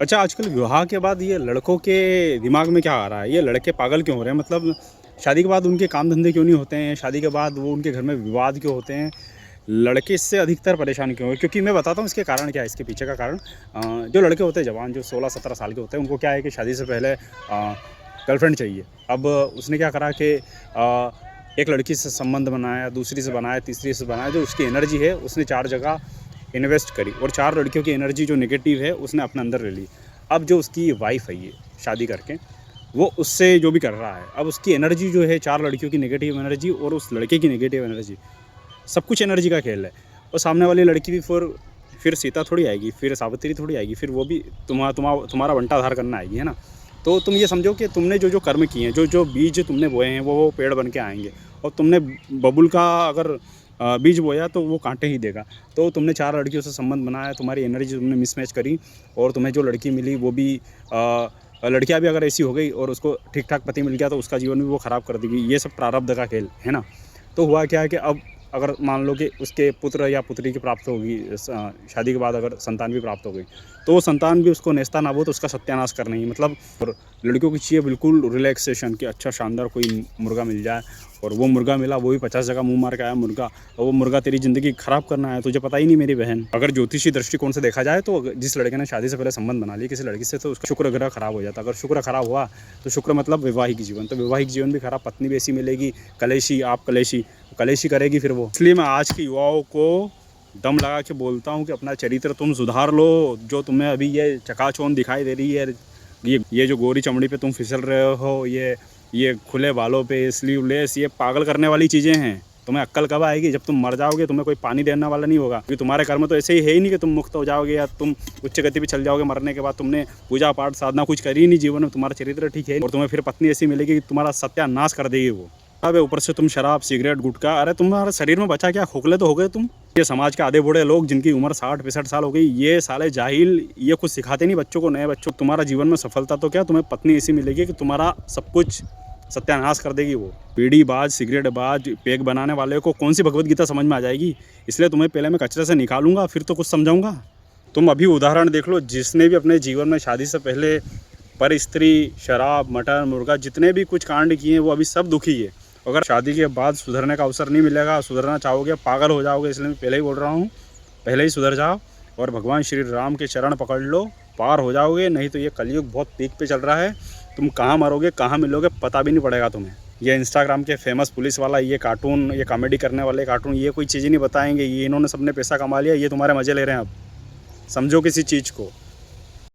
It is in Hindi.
अच्छा, आजकल विवाह के बाद ये लड़कों के दिमाग में क्या आ रहा है? ये लड़के पागल क्यों हो रहे हैं? मतलब शादी के बाद उनके काम धंधे क्यों नहीं होते हैं? शादी के बाद वो उनके घर में विवाद क्यों होते हैं? लड़के इससे अधिकतर परेशान क्यों हैं? क्योंकि मैं बताता हूँ इसके कारण क्या है, इसके पीछे का कारण। जो लड़के होते हैं जवान, जो 16-17 साल के होते हैं, उनको क्या है कि शादी से पहले गर्लफ्रेंड चाहिए। अब उसने क्या करा कि एक लड़की से संबंध बनाया, दूसरी से बनाया, तीसरी से बनाया, जो उसकी एनर्जी है उसने 4 जगह इन्वेस्ट करी और 4 लड़कियों की एनर्जी जो नेगेटिव है उसने अपने अंदर ले ली। अब जो उसकी वाइफ़ है ये शादी करके, वो उससे जो भी कर रहा है, अब उसकी एनर्जी जो है 4 लड़कियों की नेगेटिव एनर्जी और उस लड़के की नेगेटिव एनर्जी, सब कुछ एनर्जी का खेल है। और सामने वाली लड़की भी फिर सीता थोड़ी आएगी, फिर सावित्री थोड़ी आएगी, फिर वो भी तुम्हारा बंटाधार करना आएगी, है ना? तो तुम ये समझो कि तुमने जो कर्म किए हैं, जो बीज तुमने बोए हैं, वो पेड़ बन के आएँगे। और तुमने बबुल का अगर बीज बोया तो वो कांटे ही देगा। तो तुमने 4 लड़कियों से संबंध बनाया, तुम्हारी एनर्जी तुमने मिसमैच करी और तुम्हें जो लड़की मिली वो भी लड़कियाँ भी अगर ऐसी हो गई और उसको ठीक-ठाक पति मिल गया तो उसका जीवन भी वो ख़राब कर देगी। ये सब प्रारब्ध का खेल, है ना? तो हुआ क्या है कि अब अगर मान लो कि उसके पुत्र या पुत्री की प्राप्त होगी, शादी के बाद अगर संतान भी प्राप्त हो गई, तो वो संतान भी उसको नेस्ता-नाबूद उसका सत्यानाश करना ही मतलब। और लड़कियों की चाहिए बिल्कुल रिलैक्सेशन कि अच्छा शानदार कोई मुर्गा मिल जाए और वो मुर्गा मिला, वो भी 50 जगह मुँह मार के आया मुर्गा, और वो मुर्गा तेरी ज़िंदगी ख़राब करना है, तुझे पता ही नहीं मेरी बहन। अगर ज्योतिषी दृष्टिकोण से देखा जाए तो जिस लड़के ने शादी से पहले संबंध बना लिया किसी लड़की से, तो उसका शुक्र ग्रह खराब हो जाता है। अगर शुक्र खराब हुआ तो शुक्र मतलब वैवाहिक जीवन, तो वैवाहिक जीवन भी खराब, पत्नी भी ऐसी मिलेगी कलेशी, आप कलेशी, कलेशी करेगी फिर वो। इसलिए मैं आज के युवाओं को दम लगा के बोलता हूँ कि अपना चरित्र तुम सुधार लो। जो तुम्हें अभी ये चकाचौंध दिखाई दे रही है, ये जो गोरी चमड़ी पे तुम फिसल रहे हो, ये खुले बालों पे स्लीवलेस, ये पागल करने वाली चीज़ें हैं। तुम्हें अक्ल कब आएगी? जब तुम मर जाओगे, तुम्हें कोई पानी देने वाला नहीं होगा, क्योंकि तुम्हारे कर्म तो ऐसे ही है ही नहीं कि तुम मुक्त हो जाओगे या तुम उच्च गति पे चल जाओगे मरने के बाद। तुमने पूजा पाठ साधना कुछ करी ही नहीं जीवन में, तुम्हारा चरित्र ठीक है, और तुम्हें फिर पत्नी ऐसी मिलेगी कि तुम्हारा सत्यानाश कर देगी वो। अब ऊपर से तुम शराब, सिगरेट, गुटखा, अरे तुम्हारे शरीर में बचा क्या? खोखले तो हो गए तुम। ये समाज के आधे बूढ़े लोग जिनकी उम्र 60-65 साल हो गई, ये साले जाहिल, ये कुछ सिखाते नहीं बच्चों को, नए बच्चों को। तुम्हारा जीवन में सफलता तो क्या, तुम्हें पत्नी ऐसी मिलेगी कि तुम्हारा सब कुछ सत्यानाश कर देगी वो। बीड़ी बाज, सिगरेट बाज, पेग बनाने वाले को कौन सी भगवत गीता समझ में आ जाएगी? इसलिए तुम्हें पहले मैं कचरे से निकालूंगा, फिर तो कुछ समझाऊंगा। तुम अभी उदाहरण देख लो, जिसने भी अपने जीवन में शादी से पहले पर स्त्री, शराब, मटन, मुर्गा, जितने भी कुछ कांड किए हैं वो अभी सब दुखी है। अगर शादी के बाद सुधरने का अवसर नहीं मिलेगा, सुधरना चाहोगे, पागल हो जाओगे, इसलिए मैं पहले ही बोल रहा हूँ, पहले ही सुधर जाओ और भगवान श्री राम के चरण पकड़ लो, पार हो जाओगे। नहीं तो ये कलयुग बहुत पीक पे चल रहा है, तुम कहाँ मरोगे, कहाँ मिलोगे, पता भी नहीं पड़ेगा तुम्हें। ये इंस्टाग्राम के फेमस पुलिस वाला, ये कार्टून, ये कॉमेडी करने वाले कार्टून, ये कोई चीज़ ही नहीं बताएंगे। ये इन्होंने सबने पैसा कमा लिया, ये तुम्हारे मज़े ले रहे हैं। अब समझो किसी चीज़ को।